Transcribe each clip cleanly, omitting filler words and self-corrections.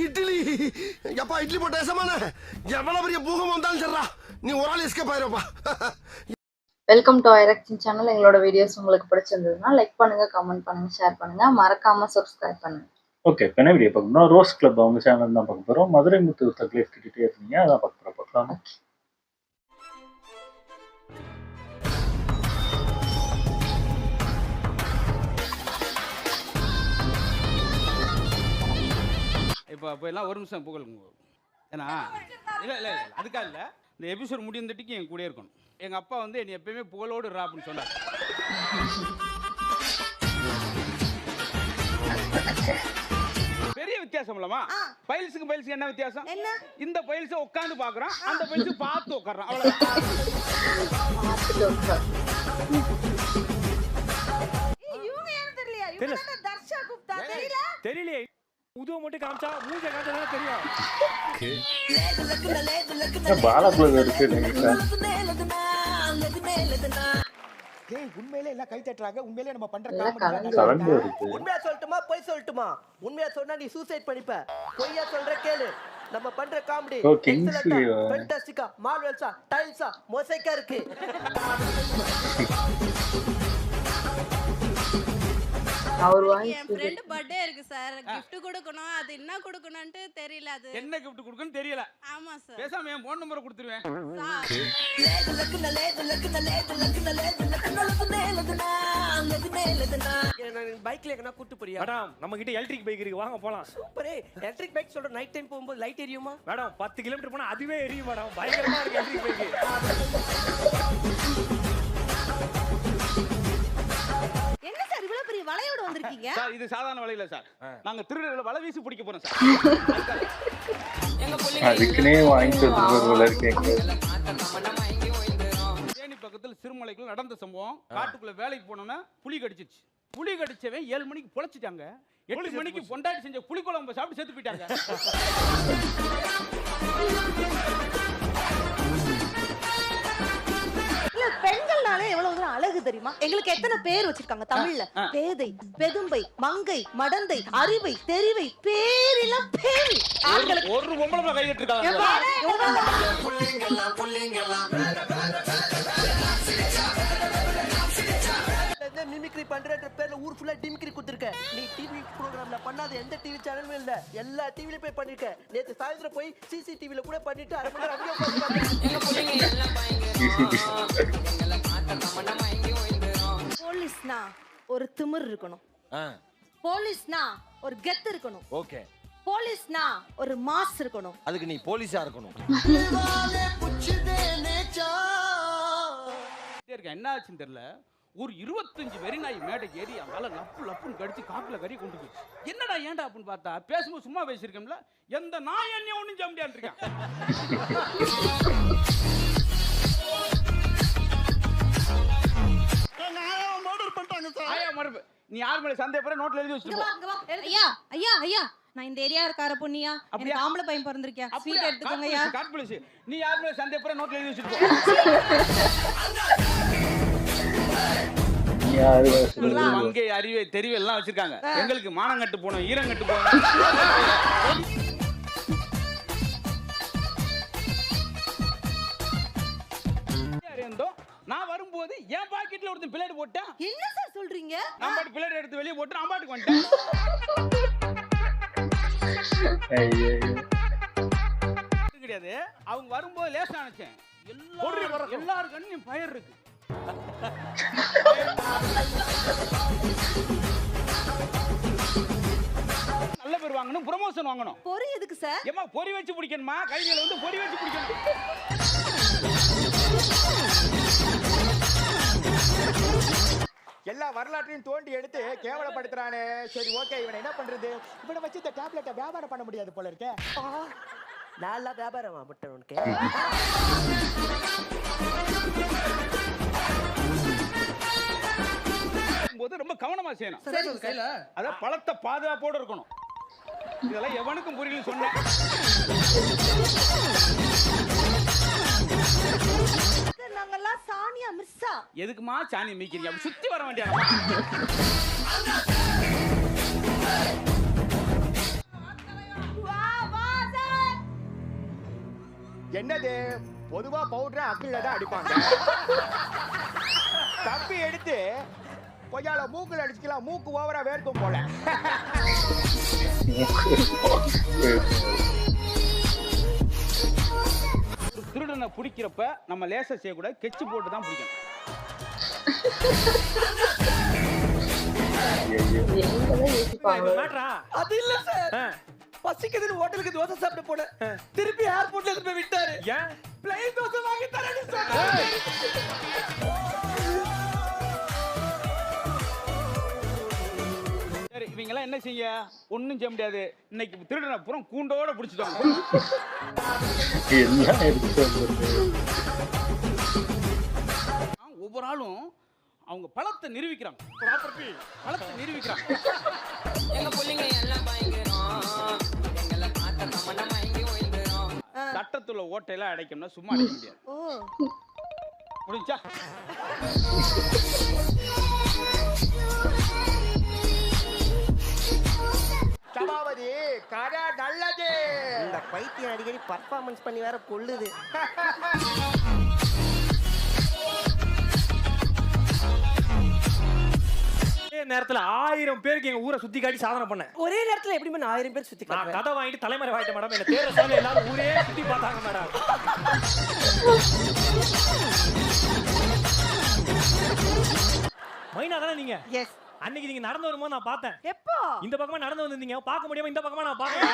இட்லி எப்பா இட்லி போட்ட ஏசமான எவ்வளவு பெரிய பூகம் வந்தாலும் சரிடா நீ ஒரு ஆள் எஸ்கேப் ஆயிருப்பா. வெல்கம் டு ஐரக்ஷன் சேனல். எங்களோட வீடியோஸ் உங்களுக்கு பிடிச்சிருந்ததுன்னா லைக் பண்ணுங்க, கமெண்ட் பண்ணுங்க, ஷேர் பண்ணுங்க, மறக்காம சப்ஸ்கிரைப் பண்ணுங்க. ஓகே, இப்போ என்ன வீடியோ பார்க்கணும்னா ரோஸ் கிளப் அவங்க சேனல் தான் பார்க்க போகிறோம். மதுரை முத்து தக்லீஃப் கிட்டே இருந்தீங்க, அதான் பார்க்க போகிறோம். இப்போ எல்லாம் ஒரு நிமிஷம் புகழுங்க. ஏன்னா இல்லை அதுக்காக இல்லை, இந்த எபிசோட் முடிந்தட்டிக்கு என் கூட இருக்கணும். எங்கள் அப்பா வந்து என்னை எப்பயுமே புகழோடு ராப்புன்னு சொன்னார். பெரிய வித்தியாசம் இல்லமா? பைல்ஸுக்கு என்ன வித்தியாசம்? இந்த பைல்ஸை உட்காந்து பார்க்குறோம், அந்த பைல்ஸு பார்த்து உட்காடுறோம், அவ்வளோதான். தெரியலையே, உதவ மட்டும் காமிச்சா மூஞ்ச காமிச்சா தெரியும். பாலகுல இருக்கு. உண்மையிலே எல்லாம் கை தட்டுறாங்க. உண்மையிலே நம்ம பண்ற உண்மையா சொல்லட்டுமா பொய் சொல்லட்டுமா? உண்மையா சொன்னா நீ சூசைட் பண்ணிப்ப. பொய்யா சொல்ற கேளு. நம்ம பண்ற காமெடி ஃபேண்டாஸ்டிக்கா, மார்வெல்ஸா, டைல்ஸா, மொசைக்கா இருக்கு. அவர் வாய்ஸ் என் ஃப்ரெண்ட் பர்த்டே இருக்கு சார், gift கொடுக்கணும். அது என்ன கொடுக்கணும்னு தெரியல. அது என்ன gift கொடுக்கணும்னு தெரியல. ஆமா சார். பேசாம என் ஃபோன் நம்பரை கொடுத்துருவேன். பைக்ல எங்கனா கூட்டி போறியா? மேடம், நம்ம கிட்ட எலக்ட்ரிக் பைக் இருக்கு, வாங்க போலாம். சூப்பரே. எலக்ட்ரிக் பைக் சொல்ற நைட் டைம் போகும்போது லைட் எரியுமா? மேடம் 10 கிலோமீட்டர் போனா அதுவே எரியும் மேடம். பயங்கரமா இருக்கு எலக்ட்ரிக் பைக். என்ன சார் இவ்வளவு பெரிய வளையோட வந்திருக்கீங்க? சார் இது சாதாரண வலை இல்ல சார். நாங்க திருடர்களை வலை வீசி பிடிக்க போறோம் சார். அதுக்குனே வாங்கிட்டு இருக்கேங்க. தேனி பக்கத்தில் சிறுமலைக்குள்ள நடந்த சம்பவம். காட்டுக்குள்ள வேலைக்கு போனோம்னா புலி கடிச்சிச்சு. புலி கடிச்சவன் 7 மணிக்கு பொழைச்சிட்டாங்க. 8 மணிக்கு பொண்டாட்டி செஞ்ச புளி குழம்பு சாப்பிட்டு செத்து போயிட்டாங்க. பெண்கள்னாலே எவ்வளவு தூரம் அழகு தெரியுமா? எங்களுக்கு எத்தனை பேர் வச்சிருக்காங்க தமிழ்ல? பேதை, பெதும்பை, மங்கை, மடந்தை, அறிவை, தெரிவை, பேரிலம் பேரி. ஆண்களுக்கு ஒரு பொம்பளை கை கட்டிருக்காங்க. மிமிக்ரி பண்றன்ற பேர்ல ஊர் ஃபுல்லா டிமிக்ரி குடுத்துருக்க. நீ டிவி ப்ரோகிராம்ல பண்ணாத எந்த டிவி சேனலுமே இல்ல. எல்லா டிவில போய் பண்ணிருக்க. நேத்து சாயந்தரம் போய் சிசிடிவில கூட பண்ணிட்டு அரை மணி நேரம் போலீஸ்னா ஒரு திமிர் இருக்கணும். போலீஸ்னா ஒரு கெத்து இருக்கணும். ஓகே. போலீஸ்னா ஒரு மாஸ் இருக்கணும். அதுக்கு நீ போலீஸா இருக்கணும். என்ன ஆச்சுன்னு தெரியல, ஒரு 25 வெறிநாய் மேடைக்கு ஏறி அவளால லப்பு லப்புன்னு கடிச்சு காக்குல கறி கொண்டு போய், என்னடா ஏன்டா அப்படின்னு பார்த்தா பேசும்போது சும்மா பேசியிருக்கோம்ல, எந்த நாய் என்ன ஒண்ணும் செய்ய முடியாது இருக்கேன். நீ யார் மேல சந்தேகப்பற நோட்ல எழுதி வச்சிட்டு ஐயா ஐயா ஐயா, நான் இந்த ஏரியா இருக்கார பொண்ணியா, எனக்கு ஆம்பளை பையன் பிறந்திருக்கியா, ஸ்வீட் எடுத்துக்கோங்க ஐயா. காட் போலீஸ், நீ யார் மேல சந்தேகப்பற நோட்ல எழுதி வச்சிட்டு அங்கே அறிவை தெரிவு எல்லாம் வச்சிருக்காங்க. எங்களுக்கு மானங்கட்டு போனோம், ஈரங்கட்டு போனோம். நான் வரும்போது என் பாக்கெட்ல ஒருத்தன் பிளேட் போட்டேன். என்ன சார் சொல்றீங்க? நான் பாட்டு பிளேட் எடுத்து வெளியே போட்டு நான் பாட்டுக்கு வந்துட்டேன். கிடையாது, அவங்க வரும்போது லேசா நினைச்சேன். எல்லாரும் கண்ணும் பயிர் இருக்கு. நல்ல பேர் வாங்கணும், ப்ரமோஷன் வாங்கணும். பொரி எதுக்கு சார்? ஏமா பொரி வச்சு பிடிக்கணுமா? கையில வந்து பொரி வச்சு பிடிக்கணும். எல்லா வரலாற்றையும் தோண்டி எடுத்து கேவலப்படுத்துறானே. சரி ஓகே, இவனை என்ன பண்றது? இவனை வச்சு இந்த டேப்லெட்டை வியாபாரம் பண்ண முடியாது போல இருக்கே. நல்லா வியாபாரமா பட்ட உனக்கு? போது ரொம்ப கவனமா செய்யணும். அத பழத்தை பாதுகாப்போடு இருக்கணும். இதெல்லாம் எவனுக்கும் புரியலன்னு சொன்னேன். நாங்கெல்லாம் சானியா மிஸ்ஸா. எதுக்குமா சாணி மீக்கிறீங்க? சுத்தி வர வேண்டிய என்னது பொதுவா பவுடரை அக்கில தான் அடிப்பாங்க. தப்பி எடுத்து கொஞ்சால மூக்குல அடிச்சுக்கலாம், மூக்கு ஓவரா வேர்க்கும் போல. திருடனை பிடிக்கிறப்ப நம்ம லேசர் செய்யக்கூடாது, கெச்சு போட்டு தான் பிடிக்கணும். எங்கதான் யோசிப்பாங்க. அது இல்ல சார், பசிக்குதுன்னு ஹோட்டலுக்கு தோசை சாப்பிட போனேன், திருப்பி ஏர்போர்ட்ல இருந்து போய் விட்டாரு. ஏன் பிளைன் தோசை வாங்கி தரேன்னு சொன்னாரு. சரி, இவங்கெல்லாம் என்ன செய்ய? ஒன்றும் செய்ய முடியாது. இன்னைக்கு திருடனை பூரா கூண்டோட பிடிச்சிட்டாங்க. எல்லாம் எடுத்துட்டு வந்துருக்கு. ஒவ்வொரு ஆளும் அவங்க பழத்தை நிரூபிக்கிறாங்க. பழத்தை நிரூபிக்கிறாங்க. எங்க பிள்ளைங்க எல்லாம் பயங்கரம், எங்களை பார்த்த தமன்னா மயங்கி ஓய்ந்துரும். சட்டத்துல ஓட்டையெல்லாம் அடைக்கணும்னா சும்மா அடைக்க முடியாது. முடிஞ்சா சபாபதி கதை நல்லது. இந்த பைத்தியம் அடிக்கடி பர்ஃபார்மன்ஸ் பண்ணி வேற கொள்ளுது. நேரத்துல 1000 பேருக்கு எங்க ஊரை சுத்தி காட்டி சாதனை பண்ணேன். ஒரே நேரத்துல எப்படி மேடம் 1000 பேர் சுத்தி நான் கதை வாங்கிட்டு தலைமறை வாங்கிட்டேன் மேடம். என்ன தேர்ற சாமி எல்லாரும் ஊரே சுத்தி பார்த்தாங்க மேடம். மைனா தானே நீங்க? எஸ். அன்னைக்கு நீங்க நடந்து வரும்போது நான் பார்த்தேன். எப்போ? இந்த பக்கமா நடந்து வந்திருந்தீங்க, பார்க்க முடியாம இந்த பக்கமா நான் பார்த்தேன்.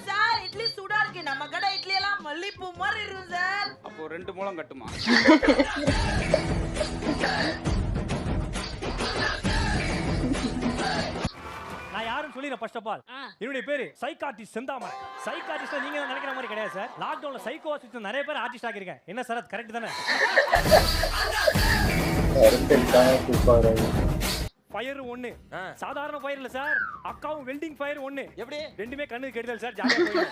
சார் இட்லி சூடா இருக்கு. நம்ம கடை இட்லி எல்லாம் மல்லிப்பூ மாதிரி இருக்கும் சார். அப்போ 2 மூலம் கட்டுமா? நான் யாரும் சொல்லிடுறேன். ஃபர்ஸ்ட் ஆஃப் ஆல் என்னுடைய பேரு சைக்கார்டிஸ்ட் செந்தாமரை. சைக்கார்டிஸ்ட் நீங்க நினைக்கிற மாதிரி கிடையாது சார். லாக்டவுன்ல சைக்கோ ஆர்டிஸ்ட் நிறைய பேர் ஆர்டிஸ்ட் ஆகிருக்கேன். என்ன சார் அது கரெக்ட் தானே? ஃபயர் ஒண்ணு, சாதாரண ஃபயர் இல்ல சார். அக்காவும் வெல்டிங் ஃபயர் ஒண்ணு. எப்படி? ரெண்டுமே கண்ணுக்கு கெடுதல் சார். ஜாலியா போயிடும்.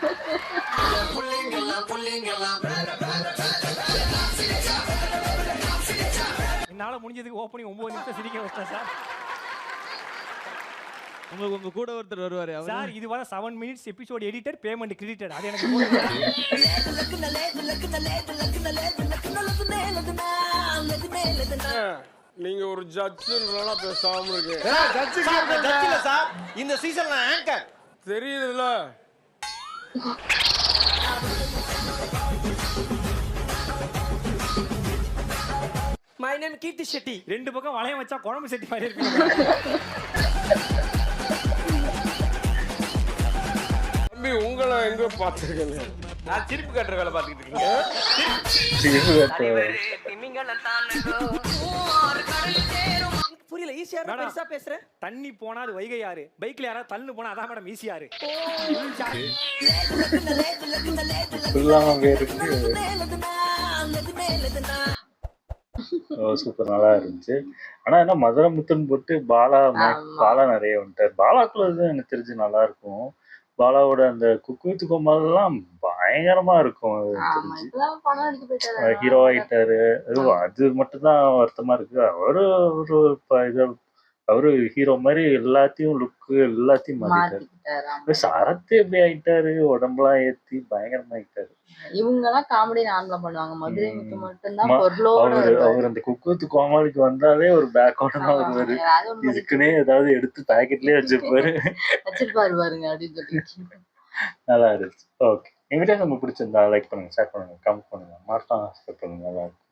என்னால முடிஞ்சதுக்கு ஓப்பனிங் 9 நிமிஷம் சிரிக்க வச்சேன் சார். உங்களுக்கு உங்க கூட ஒருத்தர் வருவாரு சார். இது வர 7 minutes episode edited, payment credited. அது எனக்கு நீங்க ஒரு ஜட்ஜுன்றா பேசாம இருக்கு. ஜட்ஜ் இல்ல சார், இந்த சீசன்ல ஆங்கர். தெரியுதுல்ல? மை நேம் கீர்த்தி ஷெட்டி. ரெண்டு பக்கம் வளையம் வச்சா குழம்பு செட்டி மாதிரி இருக்கு. தம்பி உங்களை எங்க பாத்துருக்கீங்க? நான் திருப்பி கட்டுற வேலை பார்த்துக்கிட்டு இருக்கீங்க. புரியல, ஈஸியா பெருசா பேசுறேன். தண்ணி போனா அது வைகை யாரு, பைக்ல யாராவது தள்ளு போனா அதான் மேடம் ஈஸியாரு. சூப்பர், நல்லா இருந்துச்சு. ஆனா என்ன மதுரமுத்துன்னு போட்டு பாலா நிறைய வந்துட்டார். பாலாக்குள்ள எனக்கு தெரிஞ்சு நல்லா இருக்கும். பாலாவோட அந்த குக்கு வித் கோமாளிலாம் பயங்கரமா இருக்கும். ஹீரோ ஆயிட்டாரு. அது மட்டும் தான் வருத்தமா இருக்கு. அவரு ஹீரோ மாதிரி எல்லாத்தையும் லுக்கு எல்லாத்தையும் மாத்திட்டாரு. சரத்து எப்படி ஆயிட்டாரு, உடம்பெல்லாம் ஏத்தி பயங்கரமா ஆயிட்டாரு. இவங்க எல்லாம் காமெடி நார்மலா பண்ணுவாங்க. மதுரை முத்து மட்டும்தான் பொருளோட அவர் அந்த குக்கு வித் கோமாளிக்கு வந்தாலே ஒரு பேக்ரவுண்ட் தான் வருவாரு. இதுக்குன்னே ஏதாவது எடுத்து பாக்கெட்லயே வச்சிருப்பாரு பாருங்க அப்படின்னு சொல்லி. நல்லா இருந்துச்சு. ஓகே, எங்கிட்ட உங்களுக்கு பிடிச்சிருந்தா லைக் பண்ணுங்க, ஷேர் பண்ணுங்க, கமெண்ட் பண்ணுங்க, மறக்காம சப்ஸ்கிரைப் பண்ணுங்க. நல்லா இருக்கும்.